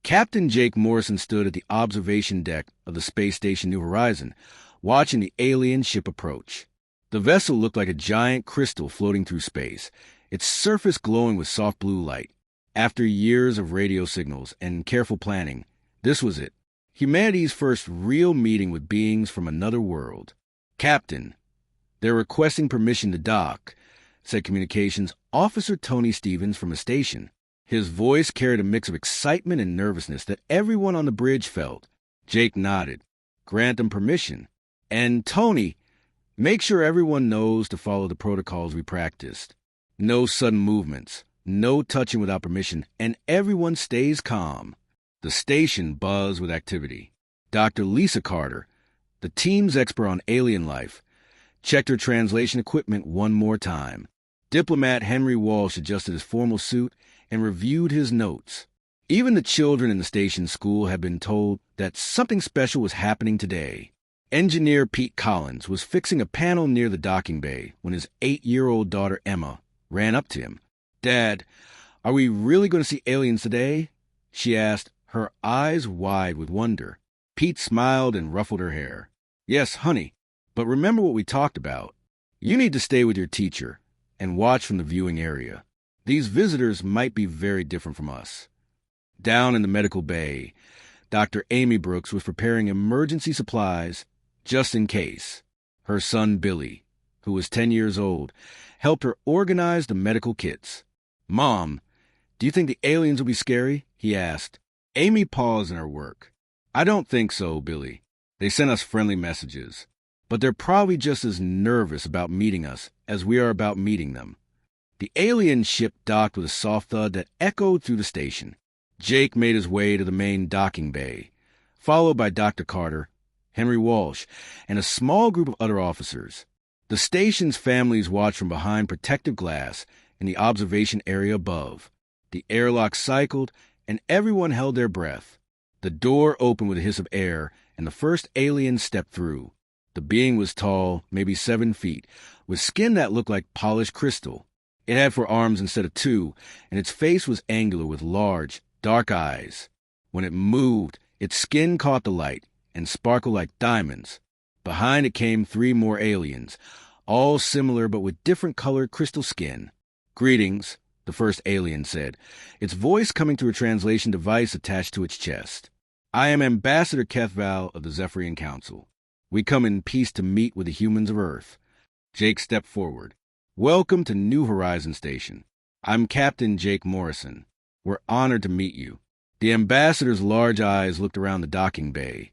Captain Jake Morrison stood at the observation deck of the space station New Horizon, watching the alien ship approach. The vessel looked like a giant crystal floating through space, its surface glowing with soft blue light. After years of radio signals and careful planning, this was it. Humanity's first real meeting with beings from another world. "Captain, they're requesting permission to dock," said Communications Officer Tony Stevens from a station. His voice carried a mix of excitement and nervousness that everyone on the bridge felt. Jake nodded. "Grant them permission. And Tony, make sure everyone knows to follow the protocols we practiced. No sudden movements, no touching without permission, and everyone stays calm." The station buzzed with activity. Dr. Lisa Carter, the team's expert on alien life, checked her translation equipment one more time. Diplomat Henry Walsh adjusted his formal suit and reviewed his notes. Even the children in the station school had been told that something special was happening today. Engineer Pete Collins was fixing a panel near the docking bay when his 8-year-old daughter Emma ran up to him. "Dad, are we really going to see aliens today?" she asked, her eyes wide with wonder. Pete smiled and ruffled her hair. "Yes, honey, but remember what we talked about. You need to stay with your teacher and watch from the viewing area. These visitors might be very different from us." Down in the medical bay, Dr. Amy Brooks was preparing emergency supplies just in case. Her son Billy, who was 10 years old, helped her organize the medical kits. "Mom, do you think the aliens will be scary?" he asked. Amy paused in her work. "I don't think so, Billy. They sent us friendly messages. But they're probably just as nervous about meeting us as we are about meeting them." The alien ship docked with a soft thud that echoed through the station. Jake made his way to the main docking bay, followed by Dr. Carter, Henry Walsh, and a small group of other officers. The station's families watched from behind protective glass in the observation area above. The airlock cycled, and everyone held their breath. The door opened with a hiss of air, and the first alien stepped through. The being was tall, maybe 7 feet, with skin that looked like polished crystal. It had 4 arms instead of 2, and its face was angular with large, dark eyes. When it moved, its skin caught the light and sparkled like diamonds. Behind it came 3 more aliens, all similar but with different colored crystal skin. "Greetings," the first alien said, its voice coming through a translation device attached to its chest. "I am Ambassador Kethval of the Zephyrian Council. We come in peace to meet with the humans of Earth." Jake stepped forward. "Welcome to New Horizon Station. I'm Captain Jake Morrison. We're honored to meet you." The ambassador's large eyes looked around the docking bay,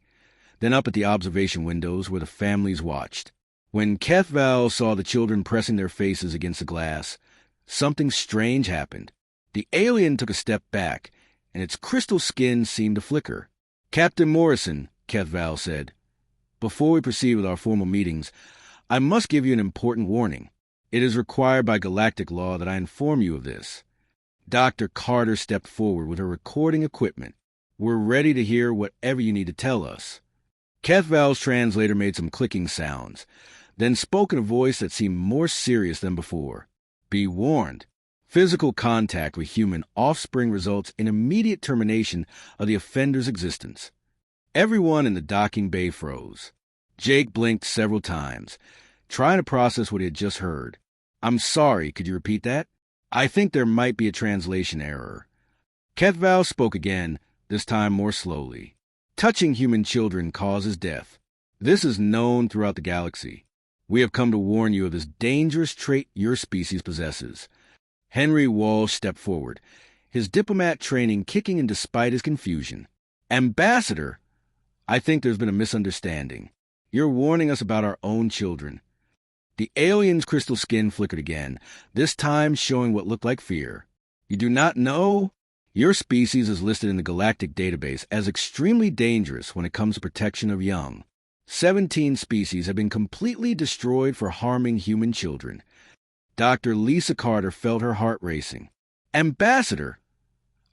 then up at the observation windows where the families watched. When Kethval saw the children pressing their faces against the glass, something strange happened. The alien took a step back, and its crystal skin seemed to flicker. "Captain Morrison," Kethval said, "before we proceed with our formal meetings, I must give you an important warning. It is required by galactic law that I inform you of this." Dr. Carter stepped forward with her recording equipment. "We're ready to hear whatever you need to tell us." Kethval's translator made some clicking sounds, then spoke in a voice that seemed more serious than before. "Be warned. Physical contact with human offspring results in immediate termination of the offender's existence." Everyone in the docking bay froze. Jake blinked several times, trying to process what he had just heard. "I'm sorry, could you repeat that? I think there might be a translation error." Kethval spoke again, this time more slowly. "Touching human children causes death. This is known throughout the galaxy. We have come to warn you of this dangerous trait your species possesses." Henry Walsh stepped forward, his diplomat training kicking in despite his confusion. "Ambassador, I think there's been a misunderstanding. You're warning us about our own children." The alien's crystal skin flickered again, this time showing what looked like fear. "You do not know? Your species is listed in the Galactic database as extremely dangerous when it comes to protection of young. 17 species have been completely destroyed for harming human children." Dr. Lisa Carter felt her heart racing. "Ambassador,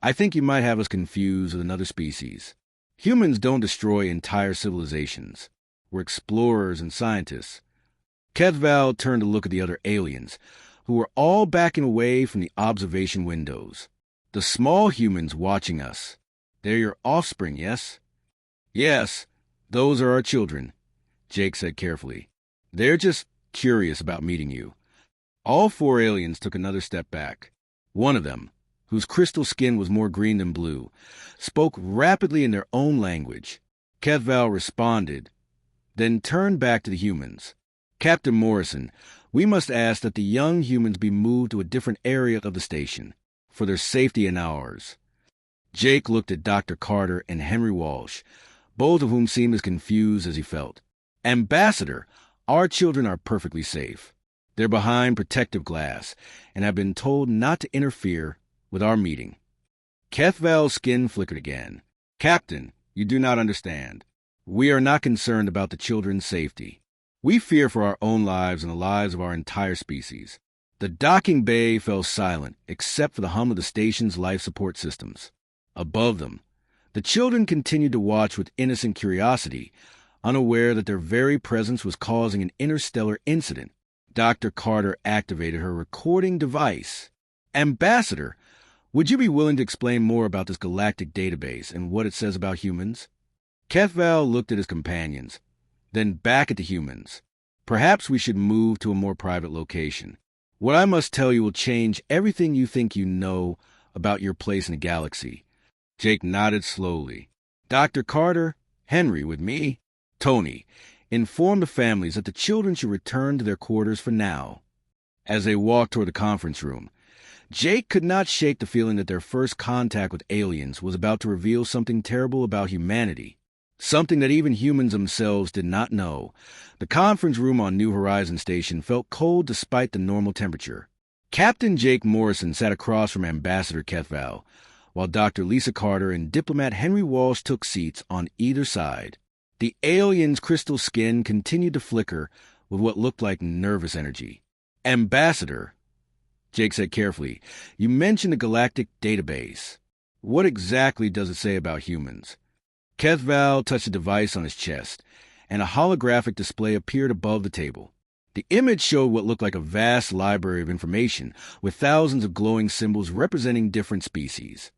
I think you might have us confused with another species. Humans don't destroy entire civilizations. We're explorers and scientists." Kethval turned to look at the other aliens, who were all backing away from the observation windows. "The small humans watching us. They're your offspring, yes? Yes, those are our children, Jake said carefully. They're just curious about meeting you. All four aliens took another step back. One of them, whose crystal skin was more green than blue, spoke rapidly in their own language. Kethval responded, then turned back to the humans. Captain Morrison, we must ask that the young humans be moved to a different area of the station, for their safety and ours. Jake looked at Dr. Carter and Henry Walsh, both of whom seemed as confused as he felt. Ambassador, our children are perfectly safe. They're behind protective glass and have been told not to interfere with our meeting. Kethval's skin flickered again. Captain, you do not understand. We are not concerned about the children's safety. We fear for our own lives and the lives of our entire species. The docking bay fell silent except for the hum of the station's life support systems. Above them, the children continued to watch with innocent curiosity, unaware that their very presence was causing an interstellar incident. Dr. Carter activated her recording device. Ambassador, would you be willing to explain more about this galactic database and what it says about humans? Kethval looked at his companions, then back at the humans. Perhaps we should move to a more private location. What I must tell you will change everything you think you know about your place in the galaxy. Jake nodded slowly. Dr. Carter, Henry with me, Tony, inform the families that the children should return to their quarters for now. As they walked toward the conference room, Jake could not shake the feeling that their first contact with aliens was about to reveal something terrible about humanity, something that even humans themselves did not know. The conference room on New Horizon Station felt cold despite the normal temperature. Captain Jake Morrison sat across from Ambassador Kethval, while Dr. Lisa Carter and diplomat Henry Walsh took seats on either side. The alien's crystal skin continued to flicker with what looked like nervous energy. Ambassador, Jake said carefully, you mentioned the Galactic database. What exactly does it say about humans? Kethval touched a device on his chest, and a holographic display appeared above the table. The image showed what looked like a vast library of information, with thousands of glowing symbols representing different species.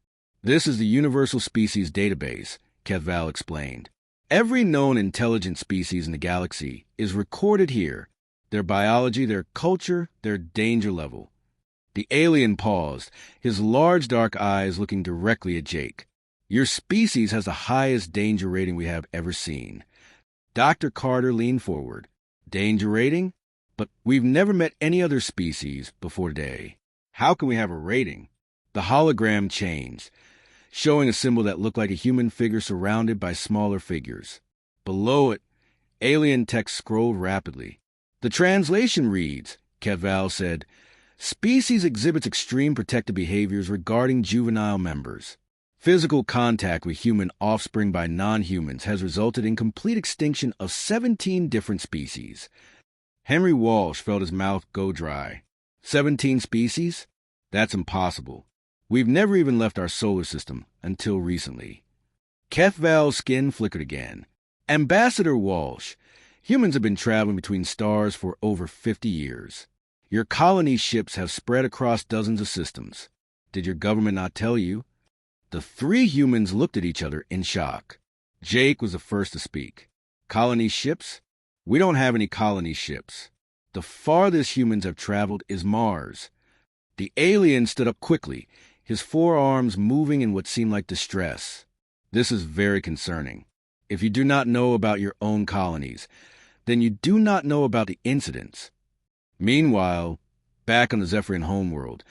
This is the Universal Species Database, Kethval explained. Every known intelligent species in the galaxy is recorded here, their biology, their culture, their danger level. The alien paused, his large dark eyes looking directly at Jake. Your species has the highest danger rating we have ever seen. Dr. Carter leaned forward. Danger rating? But we've never met any other species before today. How can we have a rating? The hologram changed, showing a symbol that looked like a human figure surrounded by smaller figures. Below it, alien text scrolled rapidly. The translation reads, Kethval said, species exhibits extreme protective behaviors regarding juvenile members. Physical contact with human offspring by non-humans has resulted in complete extinction of 17 different species. Henry Walsh felt his mouth go dry. 17 species? That's impossible. We've never even left our solar system until recently. Kethval's skin flickered again. Ambassador Walsh, humans have been traveling between stars for over 50 years. Your colony ships have spread across dozens of systems. Did your government not tell you? The three humans looked at each other in shock. Jake was the first to speak. Colony ships? We don't have any colony ships. The farthest humans have traveled is Mars. The alien stood up quickly, his forearms moving in what seemed like distress. This is very concerning. If you do not know about your own colonies, then you do not know about the incidents. Meanwhile, back on the Zephyrian homeworld,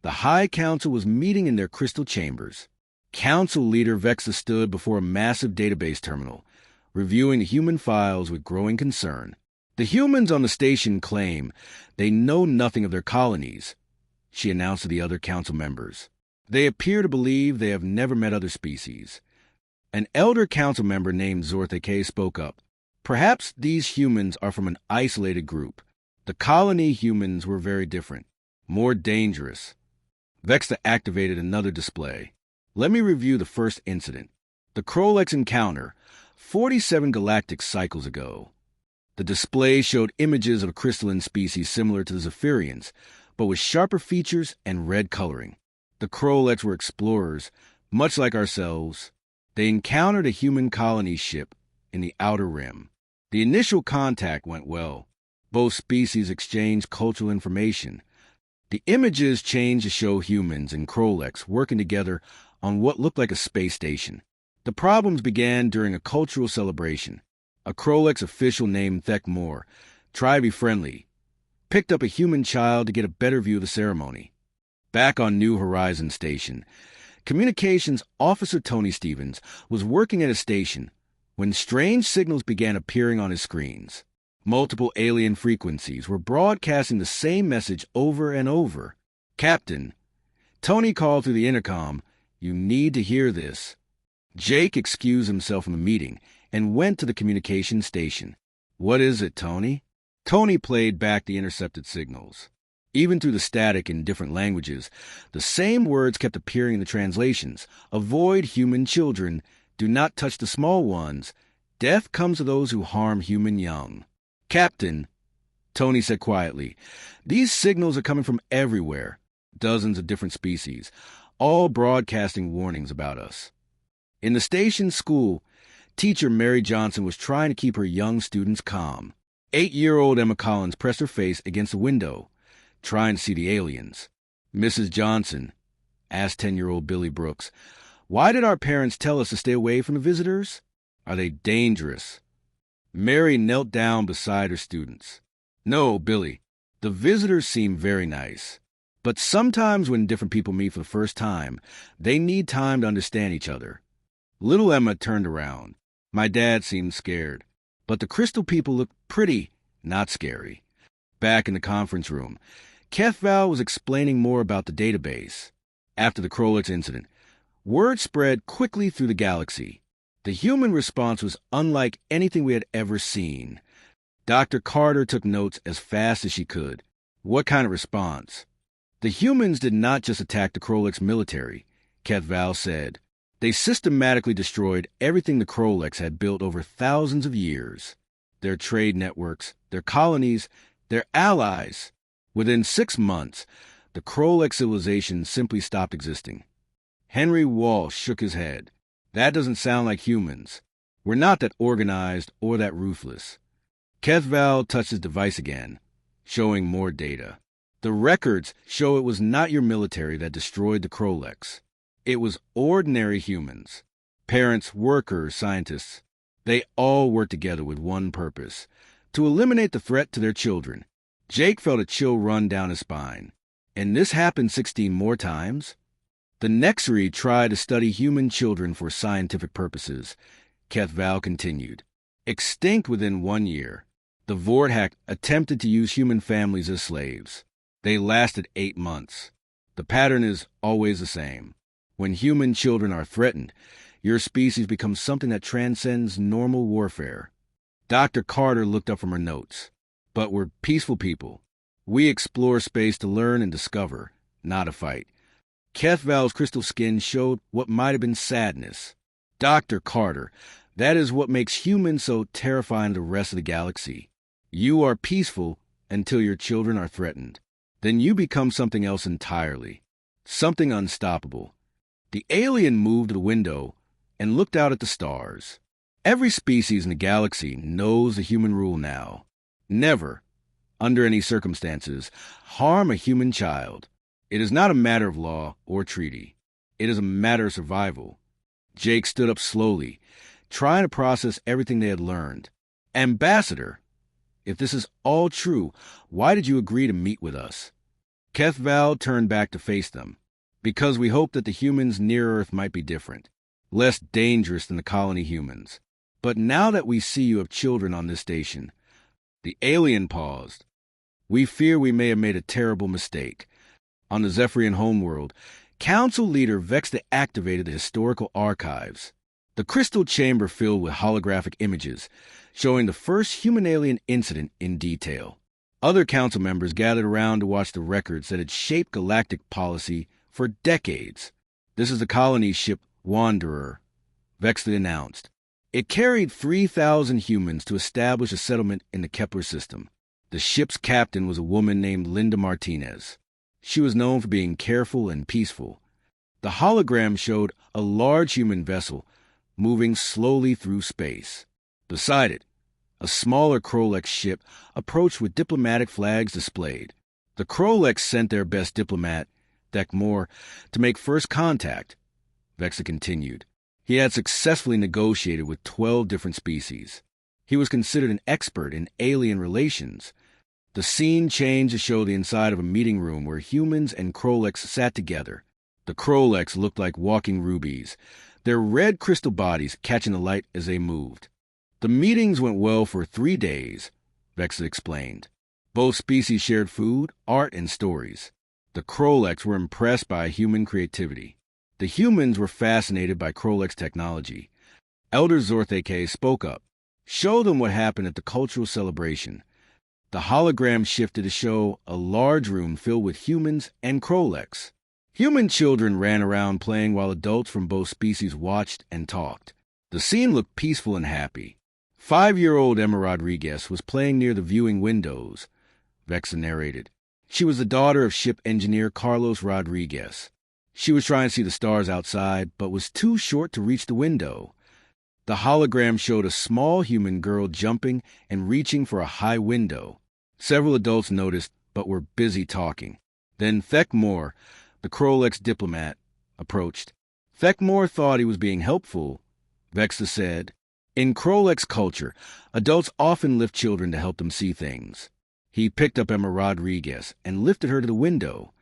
the High Council was meeting in their crystal chambers. Council leader Vexa stood before a massive database terminal, reviewing the human files with growing concern. The humans on the station claim they know nothing of their colonies, she announced to the other council members. They appear to believe they have never met other species. An elder council member named Zortheke spoke up. Perhaps these humans are from an isolated group. The colony humans were very different, more dangerous. Vexa activated another display. Let me review the first incident. The Krolex encounter, 47 galactic cycles ago. The display showed images of a crystalline species similar to the Zephyrians, but with sharper features and red coloring. The Krolex were explorers, much like ourselves, They encountered a human colony ship in the Outer Rim. The initial contact went well. Both species exchanged cultural information. The images changed to show humans and Kroleks working together on what looked like a space station. The problems began during a cultural celebration. A Kroleks official named Thek Moore tried to be friendly, picked up a human child to get a better view of the ceremony. Back on New Horizon Station, Communications Officer Tony Stevens was working at a station when strange signals began appearing on his screens. Multiple alien frequencies were broadcasting the same message over and over. "Captain," Tony called through the intercom, "you need to hear this." Jake excused himself from the meeting and went to the communications station. "What is it, Tony?" Tony played back the intercepted signals. Even through the static in different languages, the same words kept appearing in the translations. "Avoid human children. Do not touch the small ones. Death comes to those who harm human young." "Captain," Tony said quietly, "these signals are coming from everywhere. Dozens of different species, all broadcasting warnings about us." In the station school, teacher Mary Johnson was trying to keep her young students calm. 8-year-old Emma Collins pressed her face against the window, trying to see the aliens. "Mrs. Johnson," asked 10-year-old Billy Brooks, "why did our parents tell us to stay away from the visitors? Are they dangerous?" Mary knelt down beside her students. "No, Billy, the visitors seem very nice. But sometimes when different people meet for the first time, they need time to understand each other." Little Emma turned around. "My dad seemed scared, but the crystal people looked pretty, not scary." Back in the conference room, Kethval was explaining more about the database. After the Kroleks incident, word spread quickly through the galaxy. The human response was unlike anything we had ever seen. Dr. Carter took notes as fast as she could. "What kind of response?" "The humans did not just attack the Kroleks military," Kethval said. "They systematically destroyed everything the Kroleks had built over thousands of years. Their trade networks, their colonies, their allies. Within 6 months, the Krolek civilization simply stopped existing." Henry Walsh shook his head. "That doesn't sound like humans. We're not that organized or that ruthless." Kethval touched his device again, showing more data. "The records show it was not your military that destroyed the Kroleks. It was ordinary humans. Parents, workers, scientists. They all worked together with one purpose: to eliminate the threat to their children." Jake felt a chill run down his spine. "And this happened 16 more times?" "The Nexri tried to study human children for scientific purposes," Kethval continued. "Extinct within 1 year. The Vorthak attempted to use human families as slaves. They lasted 8 months. The pattern is always the same. When human children are threatened, your species becomes something that transcends normal warfare." Dr. Carter looked up from her notes. "But we're peaceful people. We explore space to learn and discover, not to fight." Kethval's crystal skin showed what might have been sadness. "Dr. Carter, that is what makes humans so terrifying to the rest of the galaxy. You are peaceful until your children are threatened. Then you become something else entirely. Something unstoppable." The alien moved to the window and looked out at the stars. "Every species in the galaxy knows the human rule now. Never, under any circumstances, harm a human child. It is not a matter of law or treaty. It is a matter of survival." Jake stood up slowly, trying to process everything they had learned. "Ambassador, if this is all true, why did you agree to meet with us?" Kethval turned back to face them. "Because we hoped that the humans near Earth might be different, less dangerous than the colony humans. But now that we see you have children on this station..." The alien paused. "We fear we may have made a terrible mistake. On the Zephyrian homeworld, Council Leader Vexta activated the historical archives. The crystal chamber filled with holographic images, showing the first human-alien incident in detail. Other council members gathered around to watch the records that had shaped galactic policy for decades. "This is the colony ship Wanderer," Vexta announced. "It carried 3,000 humans to establish a settlement in the Kepler system. The ship's captain was a woman named Linda Martinez. She was known for being careful and peaceful. The hologram showed a large human vessel, moving slowly through space. Beside it, a smaller Krolex ship approached with diplomatic flags displayed. The Krolex sent their best diplomat, Thekmor, to make first contact, Vexa continued. He had successfully negotiated with 12 different species. He was considered an expert in alien relations. The scene changed to show the inside of a meeting room where humans and Krolex sat together. The Krolex looked like walking rubies, their red crystal bodies catching the light as they moved. The meetings went well for 3 days, Vexa explained. Both species shared food, art, and stories. The Krolex were impressed by human creativity. The humans were fascinated by Krolex technology. Elder Zortheke spoke up. Show them what happened at the cultural celebration. The hologram shifted to show a large room filled with humans and Krolex. Human children ran around playing while adults from both species watched and talked. The scene looked peaceful and happy. 5-year-old Emma Rodriguez was playing near the viewing windows, Vexa narrated. She was the daughter of ship engineer Carlos Rodriguez. She was trying to see the stars outside, but was too short to reach the window. The hologram showed a small human girl jumping and reaching for a high window. Several adults noticed, but were busy talking. Then Thekmor, the Krolex diplomat, approached. Thekmor thought he was being helpful, Vexa said. In Krolex culture, adults often lift children to help them see things. He picked up Emma Rodriguez and lifted her to the window.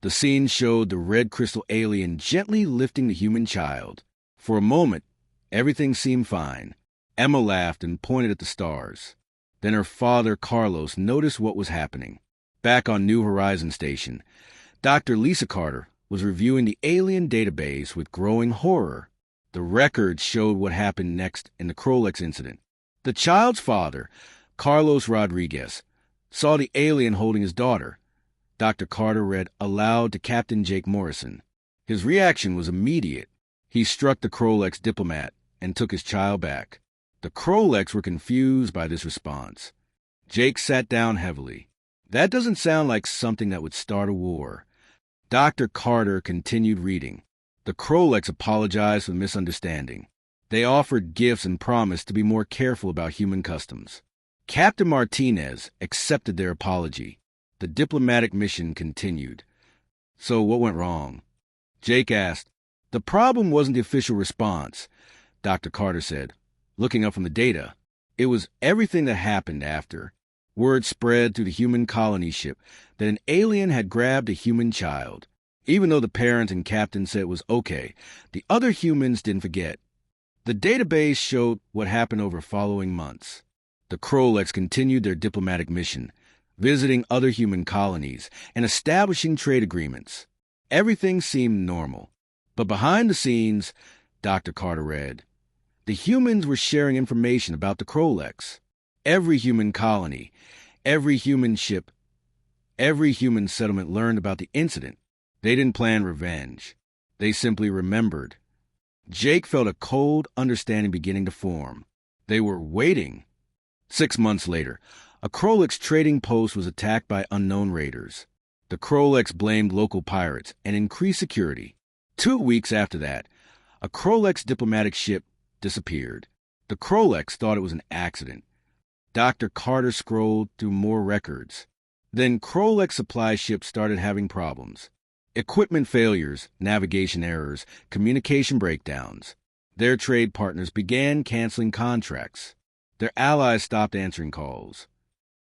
The scene showed the red crystal alien gently lifting the human child. For a moment, everything seemed fine. Emma laughed and pointed at the stars. Then her father, Carlos, noticed what was happening. Back on New Horizon Station, Dr. Lisa Carter was reviewing the alien database with growing horror. The records showed what happened next in the Krolex incident. The child's father, Carlos Rodriguez, saw the alien holding his daughter. Dr. Carter read aloud to Captain Jake Morrison. His reaction was immediate. He struck the Krolex diplomat and took his child back. The Krolex were confused by this response. Jake sat down heavily. That doesn't sound like something that would start a war. Dr. Carter continued reading. The Krolex apologized for the misunderstanding. They offered gifts and promised to be more careful about human customs. Captain Martinez accepted their apology. The diplomatic mission continued. So what went wrong? Jake asked. The problem wasn't the official response, Dr. Carter said, looking up from the data. It was everything that happened after. Word spread through the human colony ship that an alien had grabbed a human child. Even though the parent and captain said it was okay, the other humans didn't forget. The database showed what happened over following months. The Krolex continued their diplomatic mission, visiting other human colonies and establishing trade agreements. Everything seemed normal. But behind the scenes, Dr. Carter read, the humans were sharing information about the Krolex. Every human colony, every human ship, every human settlement learned about the incident. They didn't plan revenge. They simply remembered. Jake felt a cold understanding beginning to form. They were waiting. 6 months later, a Krolex trading post was attacked by unknown raiders. The Krolex blamed local pirates and increased security. 2 weeks after that, a Krolex diplomatic ship disappeared. The Krolex thought it was an accident. Dr. Carter scrolled through more records. Then Krolex supply ships started having problems. Equipment failures, navigation errors, communication breakdowns. Their trade partners began canceling contracts. Their allies stopped answering calls.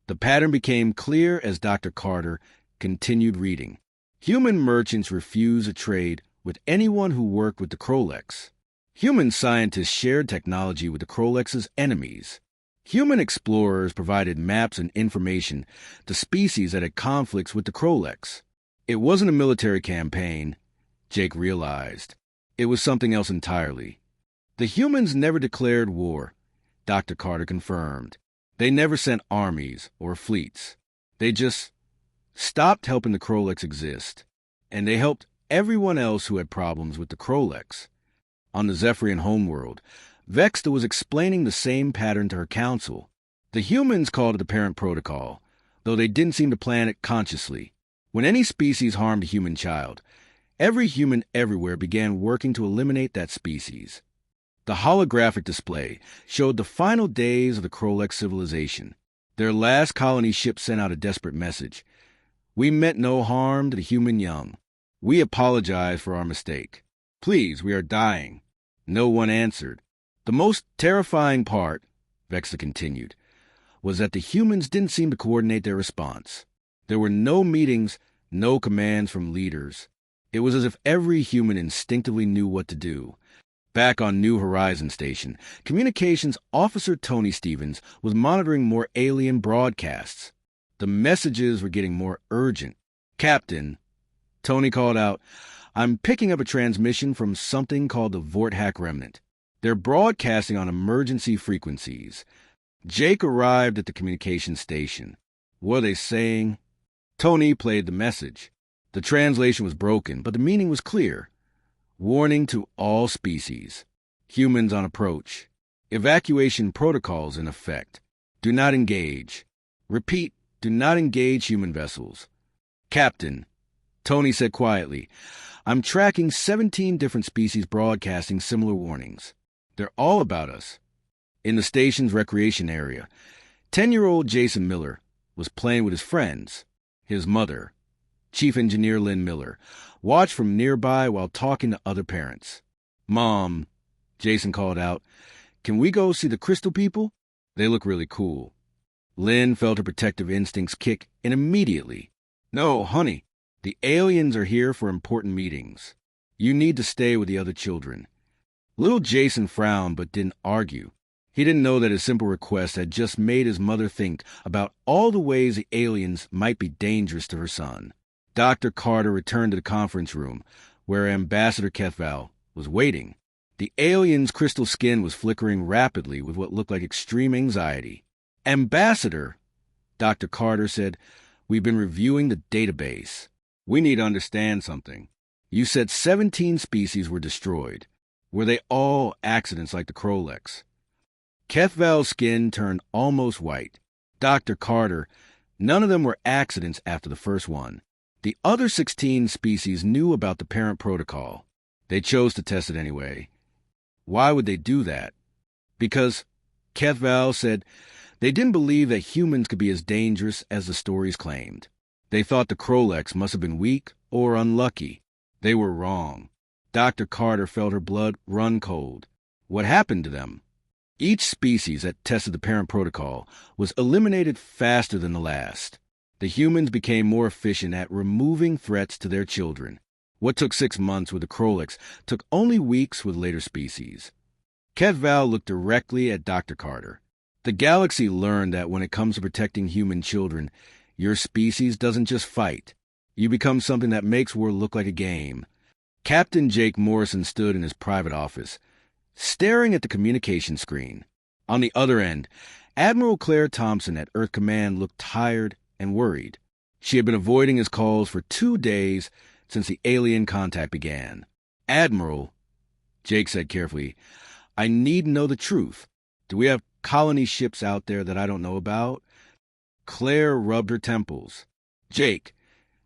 The pattern became clear as Dr. Carter continued reading. Human merchants refused to trade with anyone who worked with the Krolex. Human scientists shared technology with the Krolex's enemies. Human explorers provided maps and information to species that had conflicts with the Krolex. It wasn't a military campaign, Jake realized. It was something else entirely. The humans never declared war, Dr. Carter confirmed. They never sent armies or fleets. They just stopped helping the Krolex exist. And they helped everyone else who had problems with the Krolex. On the Zephyrian homeworld, Vexta was explaining the same pattern to her council. The humans called it the parent protocol, though they didn't seem to plan it consciously. When any species harmed a human child, every human everywhere began working to eliminate that species. The holographic display showed the final days of the Krolek civilization. Their last colony ship sent out a desperate message. We meant no harm to the human young. We apologize for our mistake. Please, we are dying. No one answered. The most terrifying part, Vexa continued, was that the humans didn't seem to coordinate their response. There were no meetings, no commands from leaders. It was as if every human instinctively knew what to do. Back on New Horizon Station, Communications Officer Tony Stevens was monitoring more alien broadcasts. The messages were getting more urgent. Captain, Tony called out, I'm picking up a transmission from something called the Vorthack Remnant. They're broadcasting on emergency frequencies. Jake arrived at the communications station. What are they saying? Tony played the message. The translation was broken, but the meaning was clear. Warning to all species. Humans on approach. Evacuation protocols in effect. Do not engage. Repeat, do not engage human vessels. Captain, Tony said quietly, I'm tracking 17 different species broadcasting similar warnings. They're all about us. In the station's recreation area, 10-year-old Jason Miller was playing with his friends. His mother, Chief Engineer Lynn Miller, watched from nearby while talking to other parents. Mom, Jason called out, can we go see the crystal people? They look really cool. Lynn felt her protective instincts kick in immediately. No, honey, the aliens are here for important meetings. You need to stay with the other children. Little Jason frowned but didn't argue. He didn't know that his simple request had just made his mother think about all the ways the aliens might be dangerous to her son. Dr. Carter returned to the conference room, where Ambassador Kethval was waiting. The alien's crystal skin was flickering rapidly with what looked like extreme anxiety. Ambassador, Dr. Carter said, we've been reviewing the database. We need to understand something. You said 17 species were destroyed. Were they all accidents like the Kroleks? Kethval's skin turned almost white. Dr. Carter, none of them were accidents after the first one. The other 16 species knew about the parent protocol. They chose to test it anyway. Why would they do that? Because, Kethval said, they didn't believe that humans could be as dangerous as the stories claimed. They thought the Kroleks must have been weak or unlucky. They were wrong. Dr. Carter felt her blood run cold. What happened to them? Each species that tested the parent protocol was eliminated faster than the last. The humans became more efficient at removing threats to their children. What took 6 months with the Kroleks took only weeks with later species. Kethval looked directly at Dr. Carter. The galaxy learned that when it comes to protecting human children, your species doesn't just fight. You become something that makes war look like a game. Captain Jake Morrison stood in his private office, staring at the communication screen. On the other end, Admiral Claire Thompson at Earth Command looked tired and worried. She had been avoiding his calls for 2 days since the alien contact began. Admiral, Jake said carefully, I need to know the truth. Do we have colony ships out there that I don't know about? Claire rubbed her temples. Jake,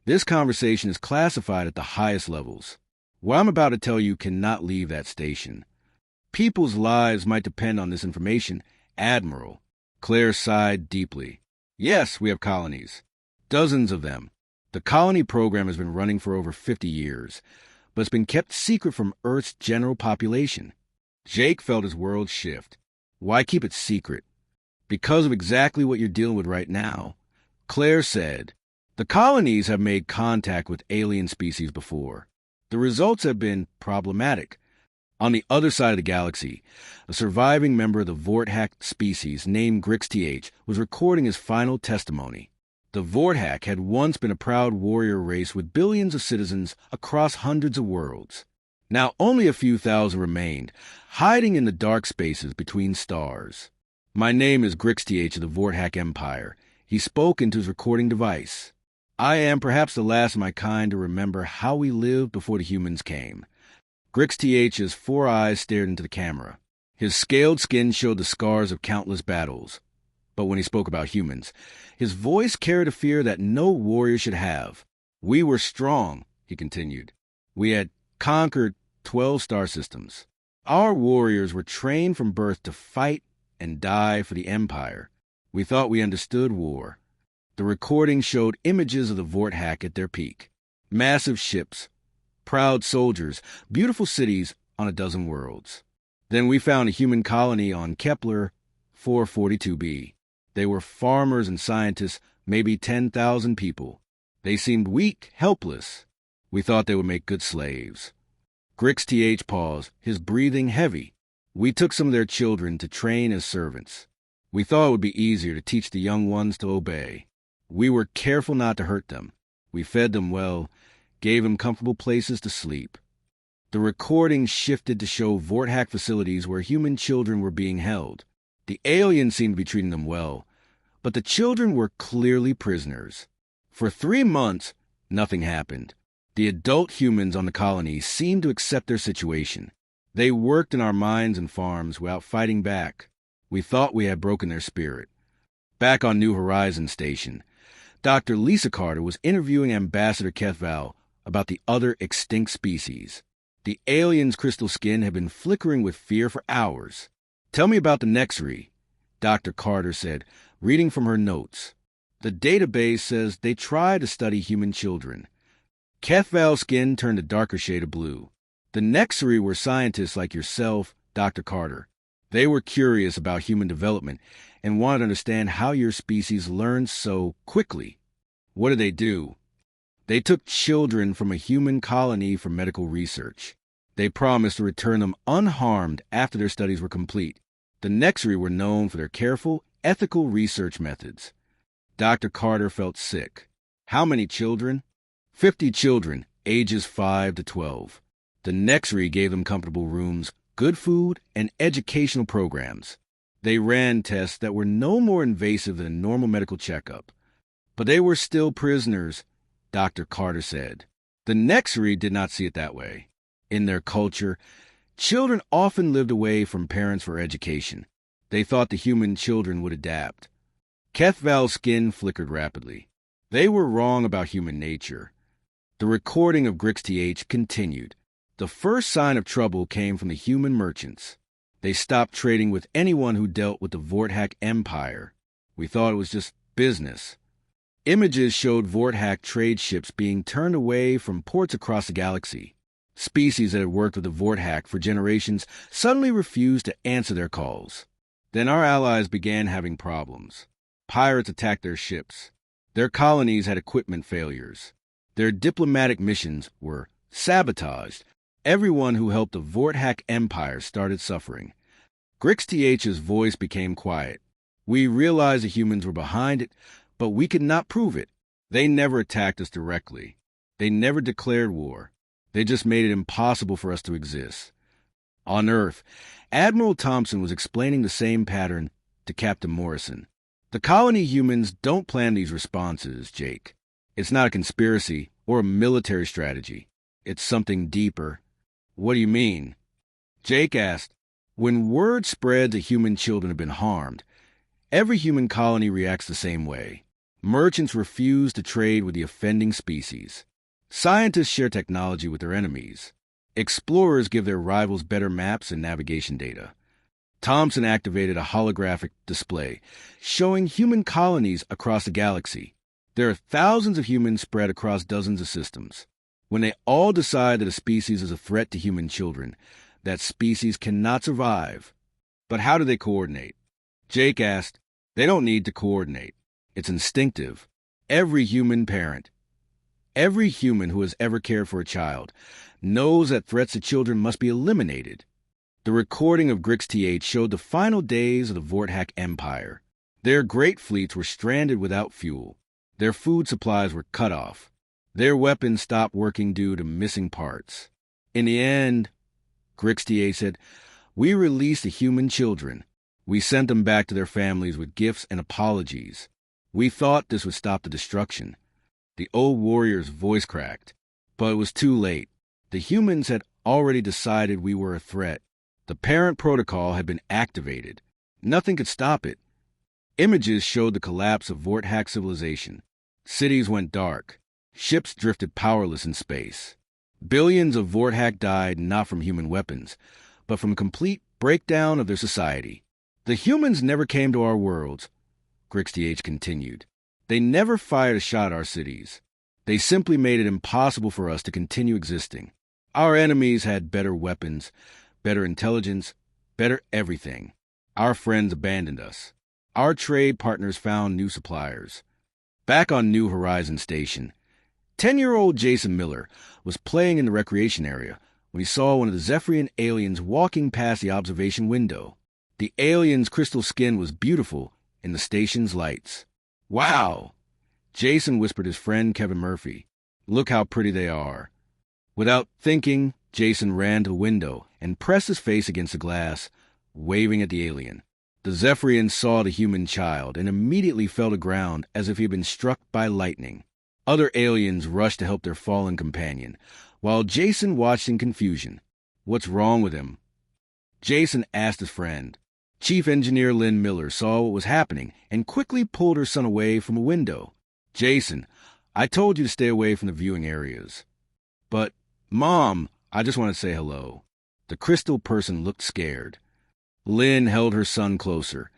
this conversation is classified at the highest levels. What I'm about to tell you cannot leave that station. People's lives might depend on this information, Admiral. Claire sighed deeply. Yes, we have colonies. Dozens of them. The colony program has been running for over 50 years, but it's been kept secret from Earth's general population. Jake felt his world shift. Why keep it secret? Because of exactly what you're dealing with right now. Claire said, the colonies have made contact with alien species before. The results have been problematic. On the other side of the galaxy, a surviving member of the Vorthack species named Grix was recording his final testimony. The Vorthack had once been a proud warrior race with billions of citizens across hundreds of worlds. Now only a few thousand remained, hiding in the dark spaces between stars. My name is Grix of the Vorthack Empire. He spoke into his recording device. I am perhaps the last of my kind to remember how we lived before the humans came. Grix 4 eyes stared into the camera. His scaled skin showed the scars of countless battles. But when he spoke about humans, his voice carried a fear that no warrior should have. We were strong, he continued. We had conquered 12 star systems. Our warriors were trained from birth to fight and die for the Empire. We thought we understood war. The recording showed images of the Vorthack at their peak. Massive ships, proud soldiers, beautiful cities on a dozen worlds. Then we found a human colony on Kepler 442b. They were farmers and scientists, maybe 10,000 people. They seemed weak, helpless. We thought they would make good slaves. Grix TH paused, his breathing heavy. We took some of their children to train as servants. We thought it would be easier to teach the young ones to obey. We were careful not to hurt them. We fed them well, gave them comfortable places to sleep. The recording shifted to show Vorthack facilities where human children were being held. The aliens seemed to be treating them well, but the children were clearly prisoners. For 3 months, nothing happened. The adult humans on the colony seemed to accept their situation. They worked in our mines and farms without fighting back. We thought we had broken their spirit. Back on New Horizons Station, Dr. Lisa Carter was interviewing Ambassador Keth Val about the other extinct species. The alien's crystal skin had been flickering with fear for hours. "Tell me about the Nexri," Dr. Carter said, reading from her notes. "The database says they try to study human children." Keth Val's skin turned a darker shade of blue. "The Nexri were scientists like yourself, Dr. Carter. They were curious about human development and wanted to understand how your species learned so quickly." "What did they do?" "They took children from a human colony for medical research. They promised to return them unharmed after their studies were complete. The Nexri were known for their careful, ethical research methods." Dr. Carter felt sick. "How many children?" 50 children, ages 5 to 12. The Nexri gave them comfortable rooms, good food, and educational programs. They ran tests that were no more invasive than a normal medical checkup. But they were still prisoners, Dr. Carter said. The Nexri did not see it that way. In their culture, children often lived away from parents for education. They thought the human children would adapt. Keth Val's skin flickered rapidly. They were wrong about human nature. The recording of Grix TH continued. The first sign of trouble came from the human merchants. They stopped trading with anyone who dealt with the Vorthack Empire. We thought it was just business. Images showed Vorthack trade ships being turned away from ports across the galaxy. Species that had worked with the Vorthack for generations suddenly refused to answer their calls. Then our allies began having problems. Pirates attacked their ships. Their colonies had equipment failures. Their diplomatic missions were sabotaged. Everyone who helped the Vorthack Empire started suffering. Grix TH's voice became quiet. "We realized the humans were behind it, but we could not prove it. They never attacked us directly. They never declared war. They just made it impossible for us to exist." On Earth, Admiral Thompson was explaining the same pattern to Captain Morrison. "The colony humans don't plan these responses, Jake. It's not a conspiracy or a military strategy. It's something deeper." "What do you mean?" Jake asked. "When word spreads that human children have been harmed, every human colony reacts the same way. Merchants refuse to trade with the offending species. Scientists share technology with their enemies. Explorers give their rivals better maps and navigation data." Thompson activated a holographic display showing human colonies across the galaxy. There are thousands of humans spread across dozens of systems. When they all decide that a species is a threat to human children, that species cannot survive. But how do they coordinate? Jake asked. "They don't need to coordinate. It's instinctive. Every human parent, every human who has ever cared for a child, knows that threats to children must be eliminated." The recording of Grix TH showed the final days of the Vorthack Empire. Their great fleets were stranded without fuel. Their food supplies were cut off. Their weapons stopped working due to missing parts. "In the end," Grix TH said, "we released the human children. We sent them back to their families with gifts and apologies. We thought this would stop the destruction." The old warrior's voice cracked. But it was too late. The humans had already decided we were a threat. The parent protocol had been activated. Nothing could stop it. Images showed the collapse of Vorthack civilization. Cities went dark. Ships drifted powerless in space. Billions of Vorthack died not from human weapons, but from a complete breakdown of their society. The humans never came to our worlds, Grix continued. They never fired a shot at our cities. They simply made it impossible for us to continue existing. Our enemies had better weapons, better intelligence, better everything. Our friends abandoned us. Our trade partners found new suppliers. Back on New Horizon Station, 10-year-old Jason Miller was playing in the recreation area when he saw one of the Zephyrian aliens walking past the observation window. The alien's crystal skin was beautiful in the station's lights. "Wow!" Jason whispered his friend Kevin Murphy. "Look how pretty they are." Without thinking, Jason ran to the window and pressed his face against the glass, waving at the alien. The Zephyrian saw the human child and immediately fell to ground as if he had been struck by lightning. Other aliens rushed to help their fallen companion, while Jason watched in confusion. "What's wrong with him?" Jason asked his friend. Chief Engineer Lynn Miller saw what was happening and quickly pulled her son away from a window. "Jason, I told you to stay away from the viewing areas." "But, Mom, I just want to say hello." The crystal person looked scared. Lynn held her son closer,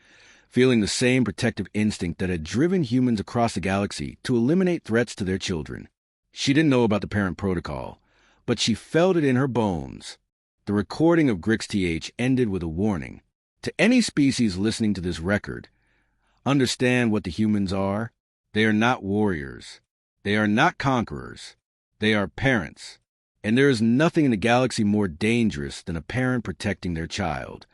feeling the same protective instinct that had driven humans across the galaxy to eliminate threats to their children. She didn't know about the parent protocol, but she felt it in her bones. The recording of Grix ended with a warning. To any species listening to this record, understand what the humans are. They are not warriors. They are not conquerors. They are parents. And there is nothing in the galaxy more dangerous than a parent protecting their child.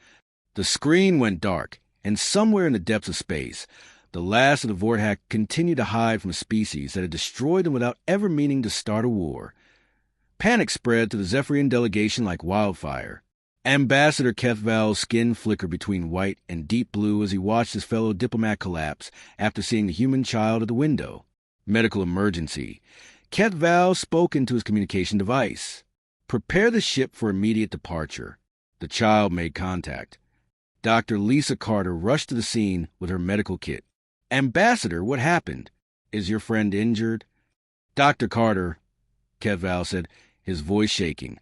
The screen went dark, and somewhere in the depths of space, the last of the Vorhack continued to hide from a species that had destroyed them without ever meaning to start a war. Panic spread to the Zephyrian delegation like wildfire. Ambassador Kethval's skin flickered between white and deep blue as he watched his fellow diplomat collapse after seeing the human child at the window. Medical emergency. Kethval spoke into his communication device. "Prepare the ship for immediate departure." The child made contact. Dr. Lisa Carter rushed to the scene with her medical kit. "Ambassador, what happened? Is your friend injured?" "Dr. Carter," Kethval said, his voice shaking,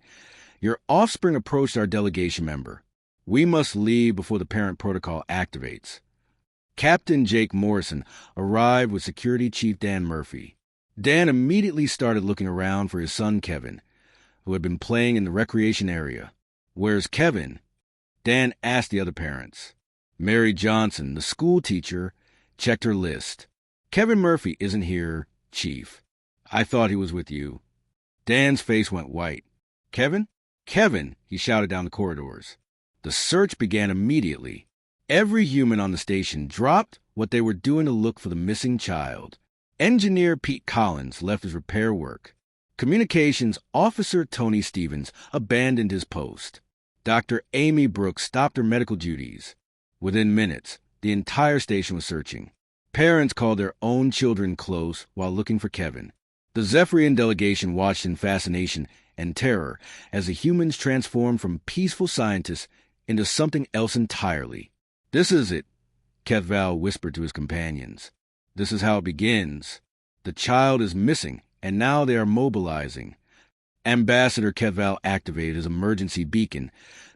"your offspring approached our delegation member. We must leave before the parent protocol activates." Captain Jake Morrison arrived with Security Chief Dan Murphy. Dan immediately started looking around for his son Kevin, who had been playing in the recreation area. "Where's Kevin?" Dan asked the other parents. Mary Johnson, the school teacher, checked her list. "Kevin Murphy isn't here, Chief. I thought he was with you." Dan's face went white. "Kevin? Kevin!" he shouted down the corridors. The search began immediately. Every human on the station dropped what they were doing to look for the missing child. Engineer Pete Collins left his repair work. Communications Officer Tony Stevens abandoned his post. Dr. Amy Brooks stopped her medical duties. Within minutes, the entire station was searching. Parents called their own children close while looking for Kevin. The Zephyrian delegation watched in fascination and terror as the humans transformed from peaceful scientists into something else entirely. "This is it," Kethval whispered to his companions. "This is how it begins. The child is missing, and now they are mobilizing." Ambassador Kethval activated his emergency beacon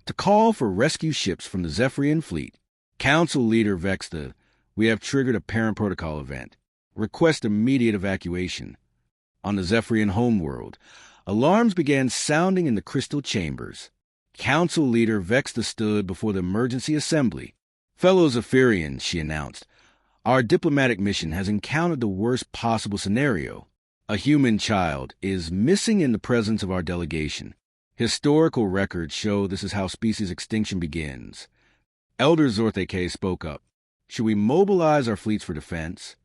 to call for rescue ships from the Zephyrian fleet. Council Leader Vexta, "We have triggered a parent protocol event. Request immediate evacuation." On the Zephyrian homeworld, alarms began sounding in the crystal chambers. Council Leader Vexta stood before the emergency assembly. "Fellow Zephyrians," she announced, "our diplomatic mission has encountered the worst possible scenario. A human child is missing in the presence of our delegation. Historical records show this is how species extinction begins." Elder Zortheke spoke up. "Should we mobilize our fleets for defense?"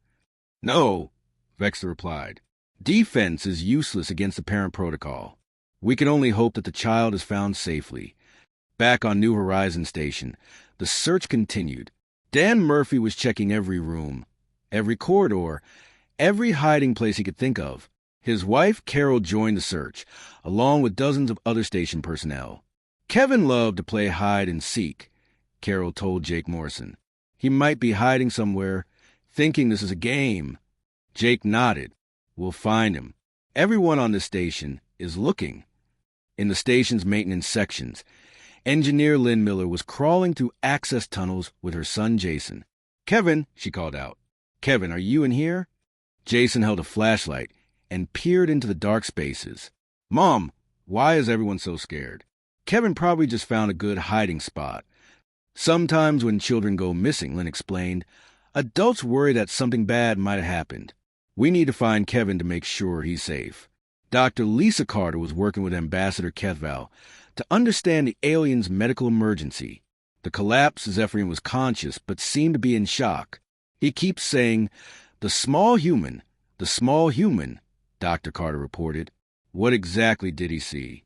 "No," Vexta replied. "Defense is useless against the parent protocol. We can only hope that the child is found safely." Back on New Horizon Station, the search continued. Dan Murphy was checking every room, every corridor, every hiding place he could think of. His wife, Carol, joined the search, along with dozens of other station personnel. "Kevin loved to play hide and seek," Carol told Jake Morrison. "He might be hiding somewhere, thinking this is a game." Jake nodded. "We'll find him. Everyone on this station is looking." In the station's maintenance sections, Engineer Lynn Miller was crawling through access tunnels with her son Jason. "Kevin," she called out. "Kevin, are you in here?" Jason held a flashlight and peered into the dark spaces. "Mom, why is everyone so scared?" Kevin probably just found a good hiding spot. "Sometimes when children go missing," Lynn explained, "adults worry that something bad might have happened. We need to find Kevin to make sure he's safe." Dr. Lisa Carter was working with Ambassador Kethval to understand the alien's medical emergency. The collapsed Zephyrian was conscious but seemed to be in shock. "He keeps saying, 'The small human, the small human,'" Dr. Carter reported. What exactly did he see?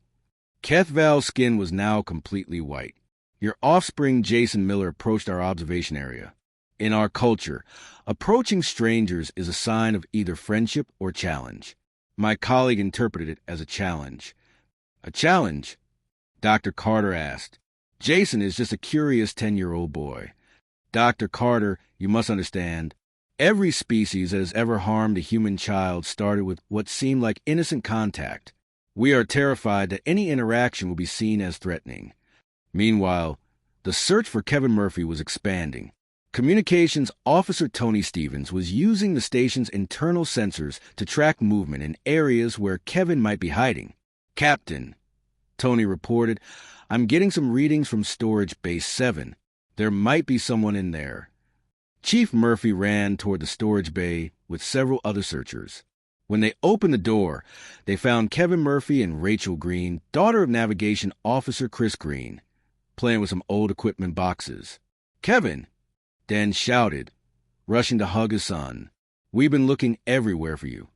Kethval's skin was now completely white. "Your offspring, Jason Miller, approached our observation area. In our culture, approaching strangers is a sign of either friendship or challenge. My colleague interpreted it as a challenge." "A challenge?" Dr. Carter asked. "Jason is just a curious 10-year-old boy. Dr. Carter, you must understand, every species that has ever harmed a human child started with what seemed like innocent contact. We are terrified that any interaction will be seen as threatening." Meanwhile, the search for Kevin Murphy was expanding. Communications Officer Tony Stevens was using the station's internal sensors to track movement in areas where Kevin might be hiding. "Captain," Tony reported, "I'm getting some readings from Storage Base 7. There might be someone in there." Chief Murphy ran toward the storage bay with several other searchers. When they opened the door, they found Kevin Murphy and Rachel Green, daughter of Navigation Officer Chris Green, playing with some old equipment boxes. "Kevin!" Dan shouted, rushing to hug his son. "We've been looking everywhere for you."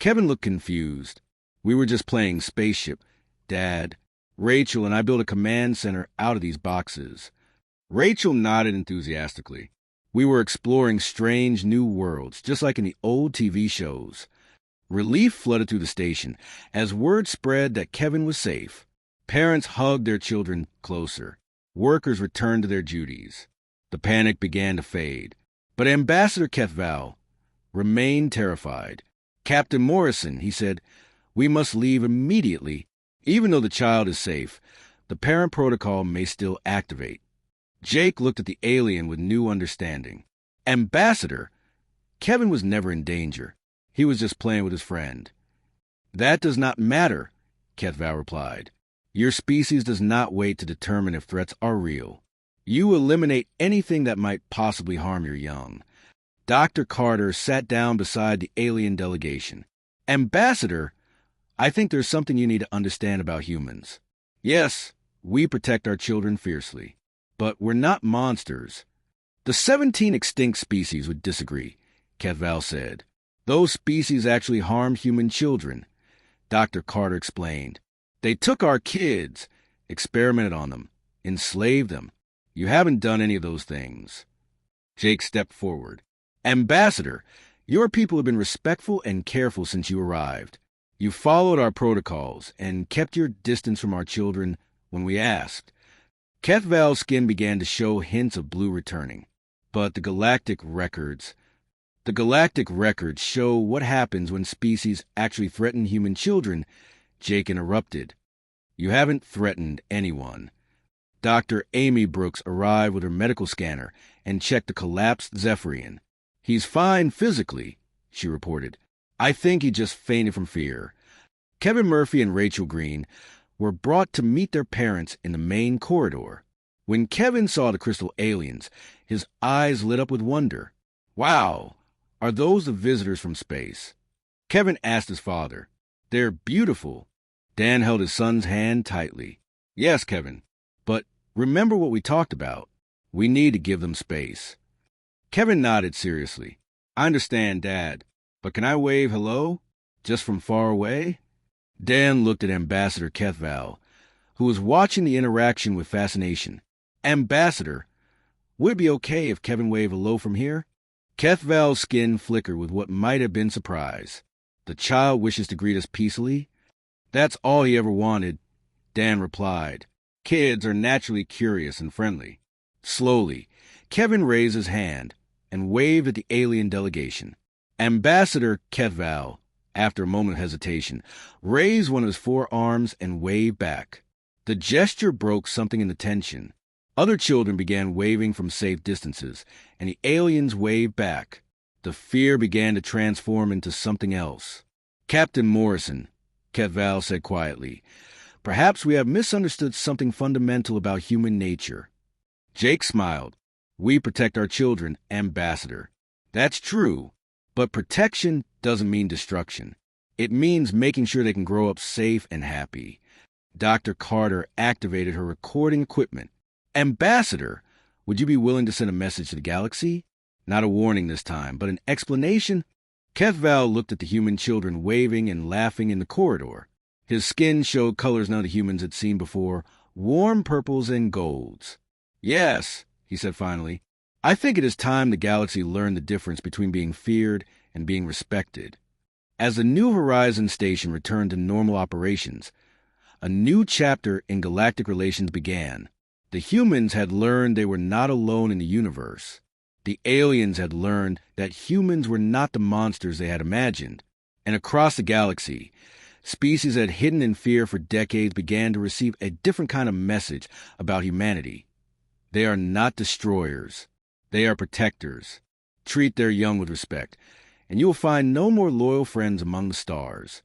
Kevin looked confused. "We were just playing spaceship, Dad. Rachel and I built a command center out of these boxes." Rachel nodded enthusiastically. "We were exploring strange new worlds, just like in the old TV shows." Relief flooded through the station as word spread that Kevin was safe. Parents hugged their children closer. Workers returned to their duties. The panic began to fade. But Ambassador Kethval remained terrified. "Captain Morrison," he said, "we must leave immediately. Even though the child is safe, the parent protocol may still activate." Jake looked at the alien with new understanding. "Ambassador, Kevin was never in danger. He was just playing with his friend." "That does not matter," Kethval replied. "Your species does not wait to determine if threats are real. You eliminate anything that might possibly harm your young." Dr. Carter sat down beside the alien delegation. "Ambassador, I think there's something you need to understand about humans. Yes, we protect our children fiercely, but we're not monsters." "The 17 extinct species would disagree," Kethval said. "Those species actually harmed human children," Dr. Carter explained. "They took our kids, experimented on them, enslaved them. You haven't done any of those things." Jake stepped forward. "Ambassador, your people have been respectful and careful since you arrived. You followed our protocols and kept your distance from our children when we asked." Kethval's skin began to show hints of blue returning. "But the galactic records show what happens when species actually threaten human children," Jake interrupted. "You haven't threatened anyone." Dr. Amy Brooks arrived with her medical scanner and checked the collapsed Zephyrian. "He's fine physically," she reported. "I think he just fainted from fear." Kevin Murphy and Rachel Green were brought to meet their parents in the main corridor. When Kevin saw the crystal aliens, his eyes lit up with wonder. "Wow, are those the visitors from space?" Kevin asked his father. "They're beautiful." Dan held his son's hand tightly. "Yes, Kevin, but remember what we talked about. We need to give them space." Kevin nodded seriously. "I understand, Dad, but can I wave hello? Just from far away?" Dan looked at Ambassador Kethval, who was watching the interaction with fascination. "Ambassador, would it be okay if Kevin waved hello from here?" Kethval's skin flickered with what might have been surprise. "The child wishes to greet us peacefully? That's all he ever wanted," Dan replied. "Kids are naturally curious and friendly." Slowly, Kevin raised his hand and waved at the alien delegation. Ambassador Kethval, after a moment of hesitation, raised one of his forearms and waved back. The gesture broke something in the tension. Other children began waving from safe distances, and the aliens waved back. The fear began to transform into something else. "Captain Morrison," Ketval said quietly, "perhaps we have misunderstood something fundamental about human nature." Jake smiled. "We protect our children, Ambassador." "That's true, but protection doesn't mean destruction. It means making sure they can grow up safe and happy." Dr. Carter activated her recording equipment. "Ambassador, would you be willing to send a message to the galaxy?" Not a warning this time, but an explanation. Kethval looked at the human children waving and laughing in the corridor. His skin showed colors none of the humans had seen before, warm purples and golds. "Yes," he said finally, "I think it is time the galaxy learned the difference between being feared and being respected." As the New Horizons station returned to normal operations, a new chapter in galactic relations began. The humans had learned they were not alone in the universe. The aliens had learned that humans were not the monsters they had imagined. And across the galaxy, species that had hidden in fear for decades began to receive a different kind of message about humanity. They are not destroyers. They are protectors. Treat their young with respect, and you will find no more loyal friends among the stars.